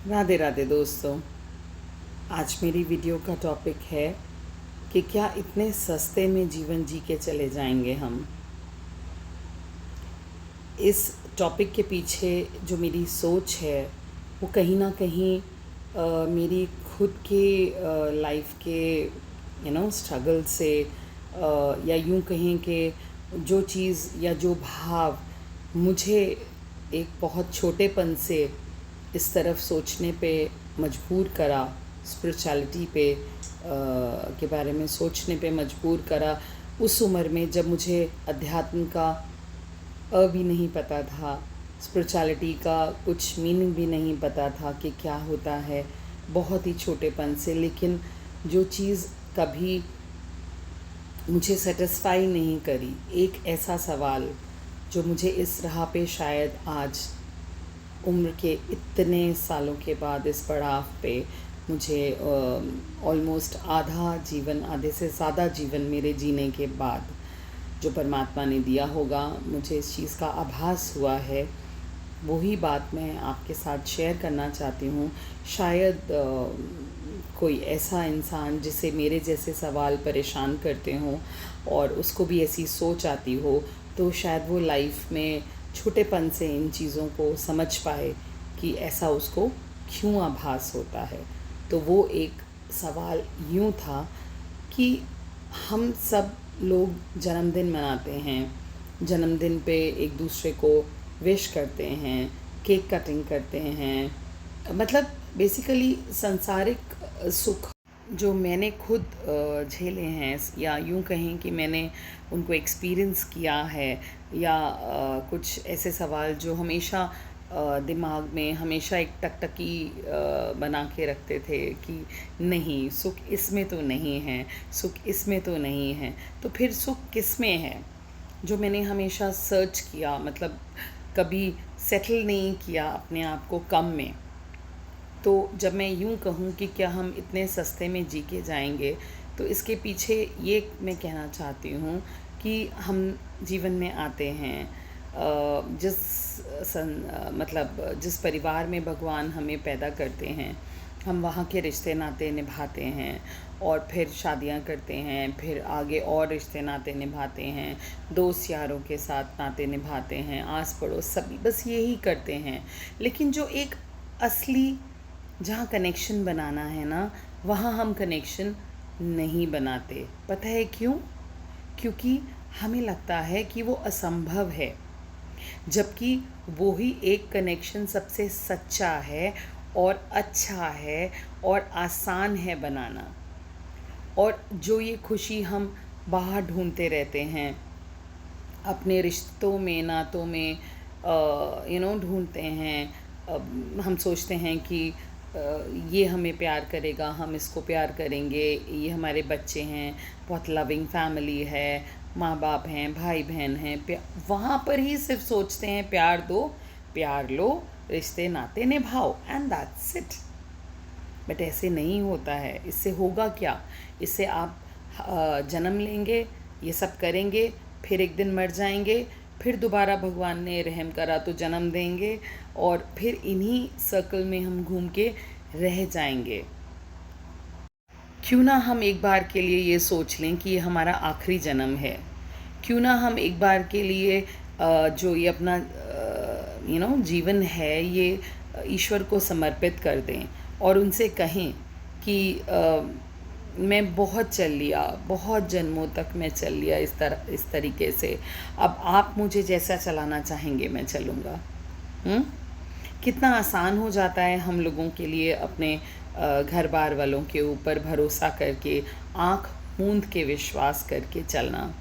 राधे राधे दोस्तों। आज मेरी वीडियो का टॉपिक है कि क्या इतने सस्ते में जीवन जी के चले जाएंगे हम। इस टॉपिक के पीछे जो मेरी सोच है वो कहीं ना कहीं मेरी खुद के लाइफ के स्ट्रगल से, या यूं कहें कि जो चीज़ या जो भाव मुझे एक बहुत छोटेपन से इस तरफ सोचने पे मजबूर करा, स्पिरिचुअलिटी पे के बारे में सोचने पे मजबूर करा उस उम्र में जब मुझे अध्यात्म का भी नहीं पता था, स्पिरिचुअलिटी का कुछ मीनिंग भी नहीं पता था कि क्या होता है, बहुत ही छोटेपन से। लेकिन जो चीज़ कभी मुझे सेटिस्फाई नहीं करी, एक ऐसा सवाल जो मुझे इस राह पे शायद आज उम्र के इतने सालों के बाद इस पड़ाव पे मुझे ऑलमोस्ट आधा जीवन, आधे से ज़्यादा जीवन मेरे जीने के बाद जो परमात्मा ने दिया होगा, मुझे इस चीज़ का आभास हुआ है। वही बात मैं आपके साथ शेयर करना चाहती हूँ। शायद कोई ऐसा इंसान जिसे मेरे जैसे सवाल परेशान करते हों और उसको भी ऐसी सोच आती हो, तो शायद वो लाइफ में छोटेपन से इन चीज़ों को समझ पाए कि ऐसा उसको क्यों आभास होता है। तो वो एक सवाल यूँ था कि हम सब लोग जन्मदिन मनाते हैं, जन्मदिन पे एक दूसरे को विश करते हैं, केक कटिंग करते हैं, मतलब बेसिकली सांसारिक सुख जो मैंने खुद झेले हैं, या यूं कहें कि मैंने उनको एक्सपीरियंस किया है, या कुछ ऐसे सवाल जो हमेशा दिमाग में हमेशा एक टकटकी बना के रखते थे कि नहीं, सुख इसमें तो नहीं है, सुख इसमें तो नहीं है, तो फिर सुख किस में है, जो मैंने हमेशा सर्च किया, मतलब कभी सेटल नहीं किया अपने आप को कम में। तो जब मैं यूं कहूं कि क्या हम इतने सस्ते में जी के जाएंगे, तो इसके पीछे ये मैं कहना चाहती हूँ कि हम जीवन में आते हैं, मतलब जिस परिवार में भगवान हमें पैदा करते हैं, हम वहाँ के रिश्ते नाते निभाते हैं और फिर शादियाँ करते हैं, फिर आगे और रिश्ते नाते निभाते हैं, दोस्त यारों के साथ नाते निभाते हैं, आस पड़ोस सभी बस यही करते हैं। लेकिन जो एक असली जहाँ कनेक्शन बनाना है ना, वहाँ हम कनेक्शन नहीं बनाते। पता है क्यों? क्योंकि हमें लगता है कि वो असंभव है, जबकि वो ही एक कनेक्शन सबसे सच्चा है और अच्छा है और आसान है बनाना। और जो ये खुशी हम बाहर ढूंढते रहते हैं, अपने रिश्तों में, नातों में ढूंढते हैं। हम सोचते हैं कि ये हमें प्यार करेगा, हम इसको प्यार करेंगे, ये हमारे बच्चे हैं, बहुत लविंग फैमिली है, माँ बाप हैं, भाई बहन हैं, वहाँ पर ही सिर्फ सोचते हैं प्यार दो, प्यार लो, रिश्ते नाते निभाओ, एंड दैट्स इट। बट ऐसे नहीं होता है। इससे होगा क्या? इससे आप जन्म लेंगे, ये सब करेंगे, फिर एक दिन मर जाएंगे, फिर दोबारा भगवान ने रहम करा तो जन्म देंगे, और फिर इन्हीं सर्कल में हम घूम के रह जाएंगे। क्यों ना हम एक बार के लिए ये सोच लें कि ये हमारा आखिरी जन्म है। क्यों ना हम एक बार के लिए जो ये अपना जीवन है, ये ईश्वर को समर्पित कर दें और उनसे कहें कि मैं बहुत चल लिया, बहुत जन्मों तक मैं चल लिया इस तरीके से, अब आप मुझे जैसा चलाना चाहेंगे मैं चलूँगा। कितना आसान हो जाता है हम लोगों के लिए अपने घर बार वालों के ऊपर भरोसा करके, आँख मूंद के विश्वास करके चलना।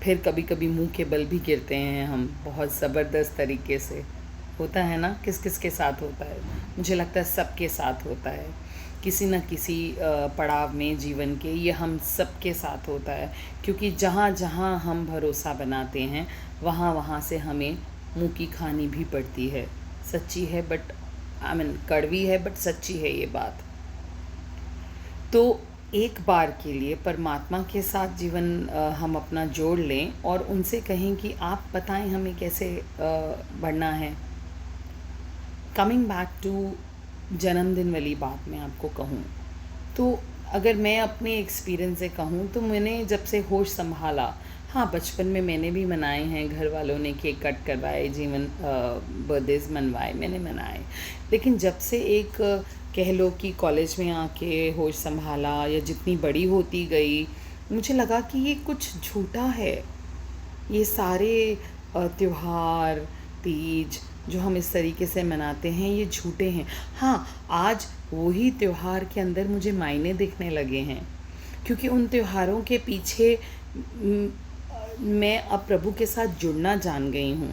फिर कभी कभी मुंह के बल भी गिरते हैं हम, बहुत ज़बरदस्त तरीके से। होता है ना, किस किस के साथ होता है? मुझे लगता है सबके साथ होता है, किसी न किसी पड़ाव में जीवन के, ये हम सबके साथ होता है। क्योंकि जहाँ जहाँ हम भरोसा बनाते हैं, वहाँ वहाँ से हमें मुँह की खानी भी पड़ती है। सच्ची है, बट कड़वी है, बट सच्ची है ये बात। तो एक बार के लिए परमात्मा के साथ जीवन हम अपना जोड़ लें और उनसे कहें कि आप बताएं हमें कैसे बढ़ना है। कमिंग बैक टू जन्मदिन वाली बात मैं आपको कहूँ तो अगर मैं अपने एक्सपीरियंस से कहूँ तो मैंने जब से होश संभाला, हाँ बचपन में मैंने भी मनाए हैं, घर वालों ने केक कट करवाए, जीवन बर्थडेज़ मनवाए, मैंने मनाए। लेकिन जब से एक कह लो कि कॉलेज में आके होश संभाला या जितनी बड़ी होती गई, मुझे लगा कि ये कुछ झूठा है। ये सारे त्योहार, तीज जो हम इस तरीके से मनाते हैं ये झूठे हैं। हाँ, आज वही त्योहार के अंदर मुझे मायने दिखने लगे हैं, क्योंकि उन त्योहारों के पीछे मैं अब प्रभु के साथ जुड़ना जान गई हूँ।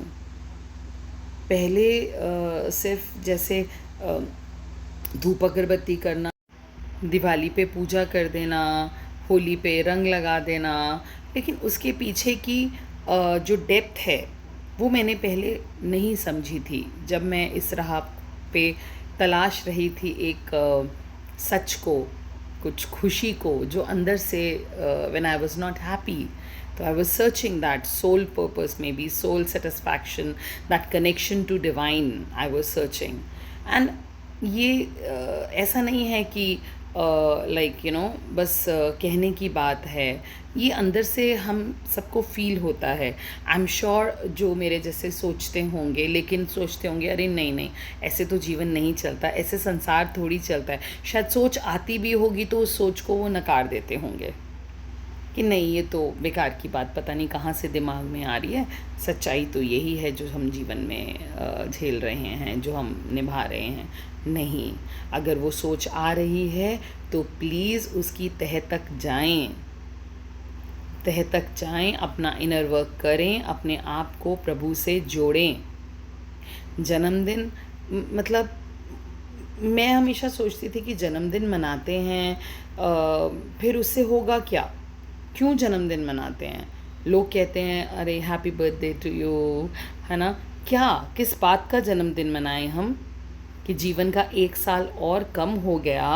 पहले सिर्फ जैसे धूप अगरबत्ती करना, दिवाली पे पूजा कर देना, होली पे रंग लगा देना, लेकिन उसके पीछे की जो डेप्थ है वो मैंने पहले नहीं समझी थी। जब मैं इस राह पे तलाश रही थी एक सच को, कुछ खुशी को जो अंदर से when I was not happy, तो I was searching that soul purpose, maybe soul satisfaction, that connection to divine I was searching. And ये ऐसा नहीं है कि लाइक यू नो बस कहने की बात है, ये अंदर से हम सबको फील होता है। आई एम श्योर जो मेरे जैसे सोचते होंगे, लेकिन सोचते होंगे अरे नहीं नहीं ऐसे तो जीवन नहीं चलता, ऐसे संसार थोड़ी चलता है। शायद सोच आती भी होगी तो उस सोच को वो नकार देते होंगे कि नहीं ये तो बेकार की बात, पता नहीं कहाँ से दिमाग में आ रही है। सच्चाई तो यही है जो हम जीवन में झेल रहे हैं, जो हम निभा रहे हैं। नहीं, अगर वो सोच आ रही है तो प्लीज़ उसकी तह तक जाएं, तह तक जाएं, अपना इनर वर्क करें, अपने आप को प्रभु से जोड़ें। जन्मदिन मतलब मैं हमेशा सोचती थी कि जन्मदिन मनाते हैं फिर उससे होगा क्या, क्यों जन्मदिन मनाते हैं। लोग कहते हैं अरे हैप्पी बर्थडे टू यू, है ना, क्या किस बात का जन्मदिन मनाएं हम कि जीवन का 1 साल और कम हो गया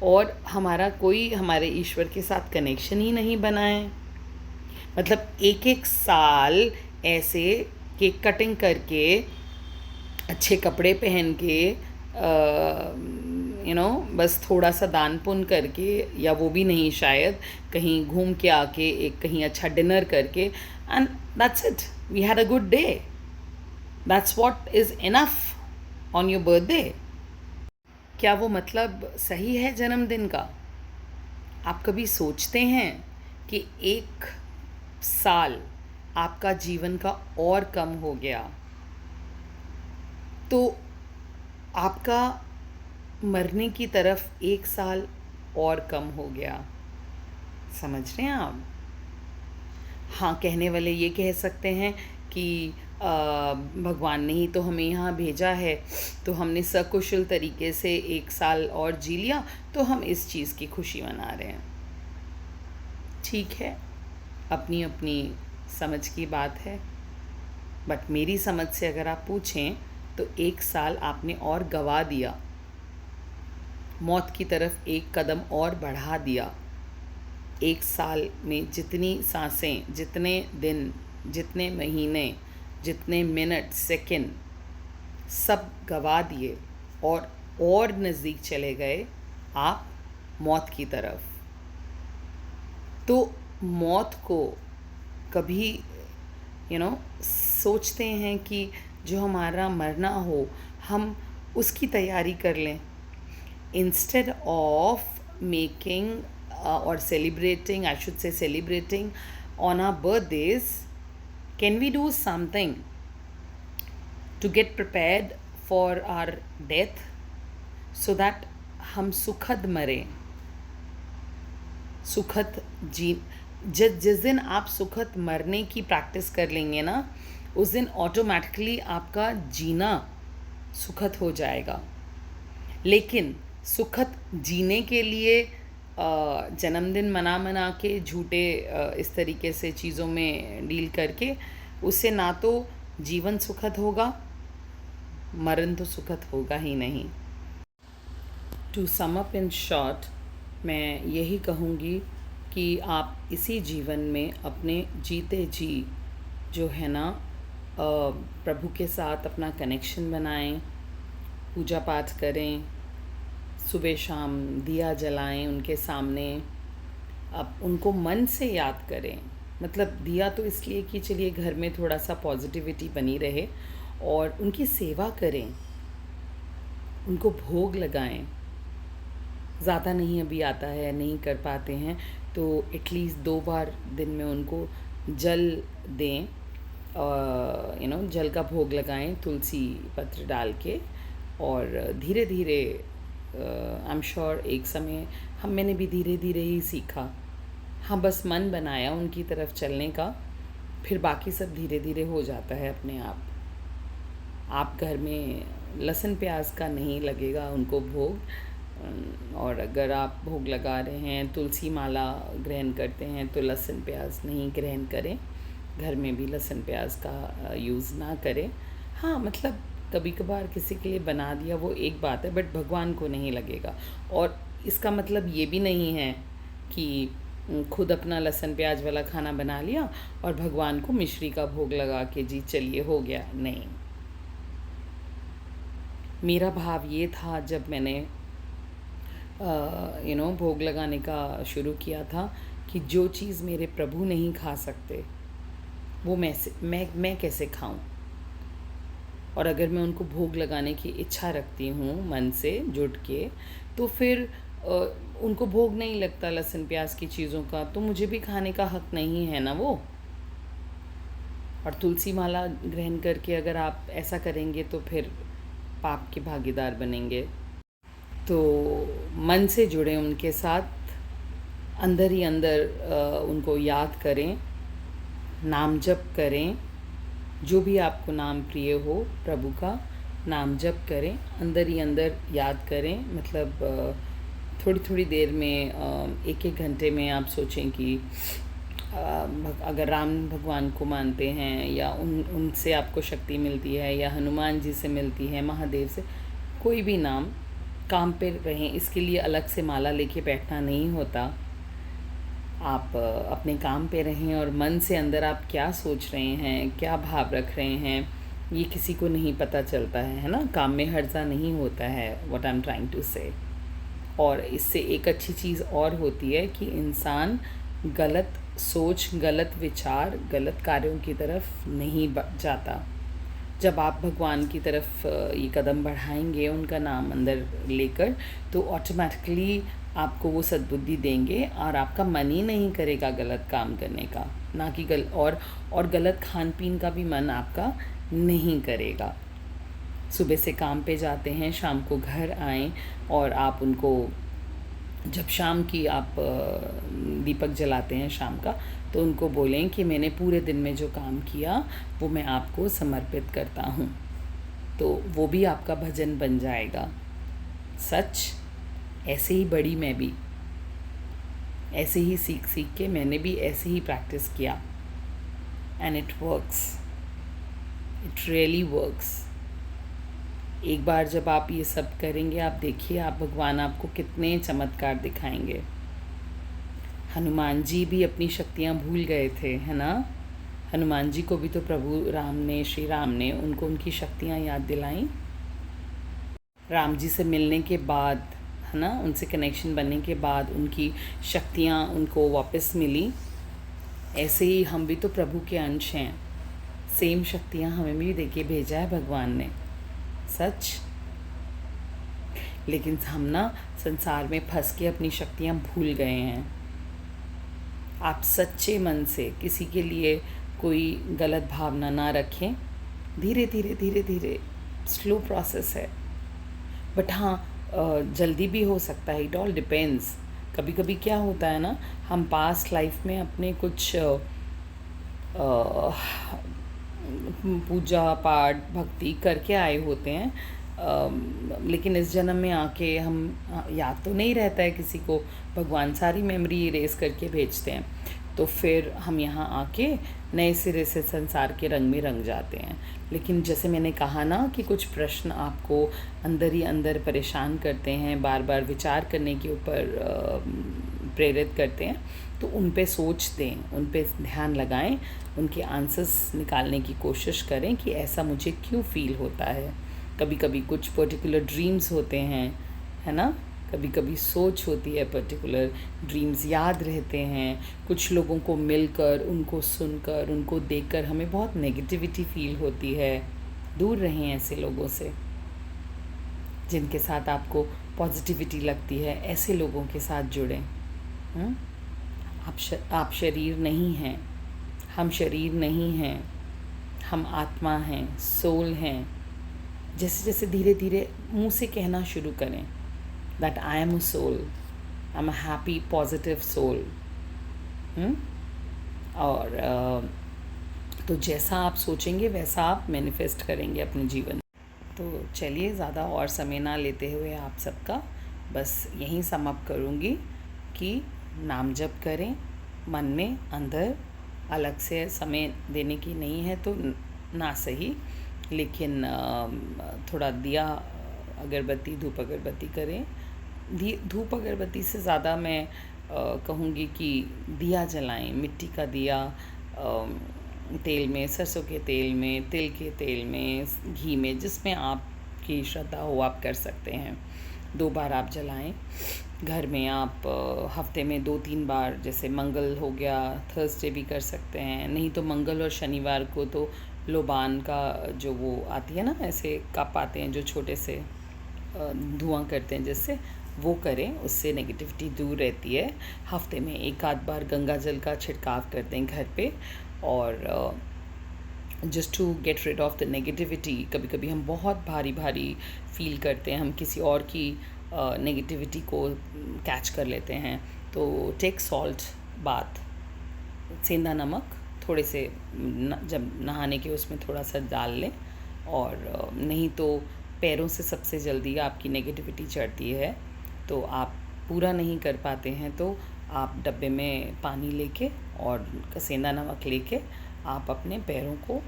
और हमारा कोई हमारे ईश्वर के साथ कनेक्शन ही नहीं बना है। मतलब एक एक साल ऐसे केक कटिंग करके, अच्छे कपड़े पहन के, यू नो बस थोड़ा सा दान पुण्य करके, या वो भी नहीं शायद कहीं घूम के आके एक कहीं अच्छा डिनर करके, and that's it, we had a good day, that's what is enough on your birthday. क्या वो मतलब सही है जन्मदिन का? आप कभी सोचते हैं कि 1 साल आपका जीवन का और कम हो गया तो आपका मरने की तरफ 1 साल और कम हो गया? समझ रहे हैं आप? हाँ, कहने वाले ये कह सकते हैं कि भगवान ने ही तो हमें यहाँ भेजा है, तो हमने सकुशल तरीके से 1 साल और जी लिया, तो हम इस चीज़ की खुशी मना रहे हैं। ठीक है, अपनी अपनी समझ की बात है, बट मेरी समझ से अगर आप पूछें तो 1 साल आपने और गवा दिया, मौत की तरफ 1 कदम और बढ़ा दिया। 1 साल में जितनी सांसें, जितने दिन, जितने महीने, जितने मिनट, सेकंड सब गवा दिए और नज़दीक चले गए आप मौत की तरफ। तो मौत को कभी सोचते हैं कि जो हमारा मरना हो हम उसकी तैयारी कर लें, instead of making or celebrating, I should say celebrating on our birthdays. Can we do something to get prepared for our death so that हम सुखद मरें, सुखद जिस दिन आप सुखद मरने की प्रैक्टिस कर लेंगे ना, उस दिन ऑटोमेटिकली आपका जीना सुखद हो जाएगा। लेकिन सुखद जीने के लिए जन्मदिन मना के झूठे इस तरीके से चीज़ों में डील करके, उससे ना तो जीवन सुखद होगा, मरण तो सुखद होगा ही नहीं। To sum up in short, मैं यही कहूँगी कि आप इसी जीवन में अपने जीते जी जो है ना प्रभु के साथ अपना कनेक्शन बनाएं, पूजा पाठ करें, सुबह शाम दिया जलाएं उनके सामने। अब उनको मन से याद करें, मतलब दिया तो इसलिए कि चलिए घर में थोड़ा सा पॉजिटिविटी बनी रहे, और उनकी सेवा करें, उनको भोग लगाएं। ज़्यादा नहीं अभी आता है, नहीं कर पाते हैं, तो एटलीस्ट 2 बार दिन में उनको जल दें, जल का भोग लगाएं तुलसी पत्र डाल के। और धीरे धीरे आई एम श्योर एक समय मैंने भी धीरे धीरे ही सीखा। हाँ, बस मन बनाया उनकी तरफ चलने का, फिर बाकी सब धीरे धीरे हो जाता है अपने आप। आप घर में लहसुन प्याज का नहीं लगेगा उनको भोग, और अगर आप भोग लगा रहे हैं, तुलसी माला ग्रहण करते हैं, तो लहसुन प्याज नहीं ग्रहण करें। घर में भी लहसुन प्याज का यूज़ ना करें। हाँ, मतलब कभी कभार किसी के लिए बना दिया वो एक बात है, बट भगवान को नहीं लगेगा। और इसका मतलब ये भी नहीं है कि खुद अपना लहसुन प्याज वाला खाना बना लिया और भगवान को मिश्री का भोग लगा के जी चलिए हो गया, नहीं। मेरा भाव ये था जब मैंने भोग लगाने का शुरू किया था कि जो चीज़ मेरे प्रभु नहीं खा सकते वो मैं कैसे खाऊं। और अगर मैं उनको भोग लगाने की इच्छा रखती हूँ मन से जुट के, तो फिर उनको भोग नहीं लगता लहसुन प्याज की चीज़ों का, तो मुझे भी खाने का हक नहीं है ना वो। और तुलसी माला ग्रहण करके अगर आप ऐसा करेंगे तो फिर पाप के भागीदार बनेंगे। तो मन से जुड़े उनके साथ, अंदर ही अंदर उनको याद करें, नाम जप करें, जो भी आपको नाम प्रिय हो प्रभु का नाम जप करें, अंदर ही अंदर याद करें। मतलब थोड़ी थोड़ी देर में, एक एक घंटे में आप सोचें कि अगर राम भगवान को मानते हैं या उनसे आपको शक्ति मिलती है, या हनुमान जी से मिलती है, महादेव से, कोई भी नाम, काम पे रहें। इसके लिए अलग से माला लेके बैठना नहीं होता। आप अपने काम पे रहें और मन से अंदर आप क्या सोच रहे हैं, क्या भाव रख रहे हैं, ये किसी को नहीं पता चलता है ना। काम में हर्जा नहीं होता है, what I am trying to say. और इससे एक अच्छी चीज़ और होती है कि इंसान गलत सोच, गलत विचार, गलत कार्यों की तरफ नहीं जाता। जब आप भगवान की तरफ ये कदम बढ़ाएंगे उनका नाम अंदर लेकर, तो ऑटोमेटिकली आपको वो सद्बुद्धि देंगे और आपका मन ही नहीं करेगा गलत काम करने का, ना कि और गलत खान पीन का भी मन आपका नहीं करेगा। सुबह से काम पे जाते हैं, शाम को घर आएं, और आप उनको जब शाम की आप दीपक जलाते हैं शाम का, तो उनको बोलें कि मैंने पूरे दिन में जो काम किया वो मैं आपको समर्पित करता हूँ। तो वो भी आपका भजन बन जाएगा। सच ऐसे ही बड़ी मैं भी, ऐसे ही सीख सीख के मैंने भी ऐसे ही प्रैक्टिस किया, and it works, it really works. एक बार जब आप ये सब करेंगे, आप देखिए आप भगवान आपको कितने चमत्कार दिखाएंगे। हनुमान जी भी अपनी शक्तियाँ भूल गए थे, है ना। हनुमान जी को भी तो प्रभु राम ने, श्री राम ने उनको उनकी शक्तियाँ याद दिलाई। राम जी से मिलने के बाद, है ना, उनसे कनेक्शन बनने के बाद उनकी शक्तियाँ उनको वापस मिली। ऐसे ही हम भी तो प्रभु के अंश हैं, सेम शक्तियाँ हमें भी देके भेजा है भगवान ने। सच। लेकिन हम ना संसार में फंस के अपनी शक्तियाँ भूल गए हैं। आप सच्चे मन से किसी के लिए कोई गलत भावना ना रखें। धीरे धीरे धीरे धीरे, स्लो प्रोसेस है, बट हाँ जल्दी भी हो सकता है। It all depends. कभी कभी क्या होता है ना, हम पास्ट लाइफ में अपने कुछ पूजा पाठ भक्ति करके आए होते हैं, लेकिन इस जन्म में आके हम, याद तो नहीं रहता है किसी को, भगवान सारी मेमोरी इरेज करके भेजते हैं। तो फिर हम यहाँ आके नए सिरे से संसार के रंग में रंग जाते हैं। लेकिन जैसे मैंने कहा ना कि कुछ प्रश्न आपको अंदर ही अंदर परेशान करते हैं, बार बार विचार करने के ऊपर प्रेरित करते हैं, तो उन पे सोच दें, उन पे ध्यान लगाएं, उनके आंसर्स निकालने की कोशिश करें कि ऐसा मुझे क्यों फील होता है। कभी कभी कुछ पर्टिकुलर ड्रीम्स होते हैं, है ना, कभी कभी सोच होती है, पर्टिकुलर ड्रीम्स याद रहते हैं। कुछ लोगों को मिलकर, उनको सुनकर, उनको देखकर हमें बहुत नेगेटिविटी फील होती है। दूर रहें ऐसे लोगों से। जिनके साथ आपको पॉजिटिविटी लगती है, ऐसे लोगों के साथ जुड़ें। आप शरीर नहीं हैं, हम शरीर नहीं हैं, हम आत्मा हैं, सोल हैं। जैसे जैसे धीरे धीरे मुंह से कहना शुरू करें that I am a soul, I am a happy positive soul. और तो जैसा आप सोचेंगे वैसा आप मैनिफेस्ट करेंगे अपने जीवन। तो चलिए, ज़्यादा और समय ना लेते हुए आप सबका बस यहीं समाप्त करूँगी कि नाम जप करें मन में अंदर। अलग से समय देने की नहीं है तो ना सही, लेकिन थोड़ा दिया अगरबत्ती, धूप अगरबत्ती करें। धूप अगरबत्ती से ज़्यादा मैं कहूँगी कि दिया जलाएं, मिट्टी का दिया, तेल में, सरसों के तेल में, तिल के तेल में, घी में, जिसमें आपकी श्रद्धा हो आप कर सकते हैं। 2 बार आप जलाएं। घर में आप हफ्ते में 2-3 बार, जैसे मंगल हो गया, थर्सडे भी कर सकते हैं। नहीं तो मंगल और शनिवार को तो लोबान का जो वो आती है ना, ऐसे कप आते हैं जो छोटे से धुआं करते हैं, जिससे वो करें, उससे नेगेटिविटी दूर रहती है। हफ्ते में 1-आध बार गंगा जल का छिड़काव करते हैं घर पे, और just to get rid of the negativity. कभी कभी हम बहुत भारी भारी फील करते हैं, हम किसी और की नेगेटिविटी को कैच कर लेते हैं। तो टेक सॉल्ट बाथ, सेंधा नमक थोड़े से जब नहाने के उसमें थोड़ा सा डाल लें। और नहीं तो पैरों से सबसे जल्दी आपकी नेगेटिविटी चढ़ती है, तो आप पूरा नहीं कर पाते हैं तो आप डब्बे में पानी लेके और सेंधा नमक लेके आप अपने पैरों को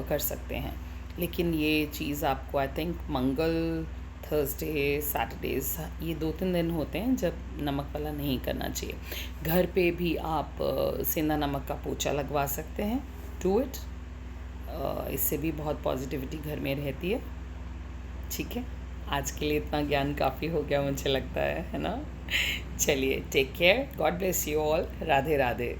कर सकते हैं। लेकिन ये चीज़ आपको I think Mangal, Thursday, Saturdays, ये 2-3 दिन होते हैं जब नमक वाला नहीं करना चाहिए। घर पे भी आप सेंधा नमक का पोछा लगवा सकते हैं। डू इट, इससे भी बहुत पॉजिटिविटी घर में रहती है। ठीक है, आज के लिए इतना ज्ञान काफ़ी हो गया मुझे लगता है ना। चलिए, take care, God bless you all, Radhe Radhe.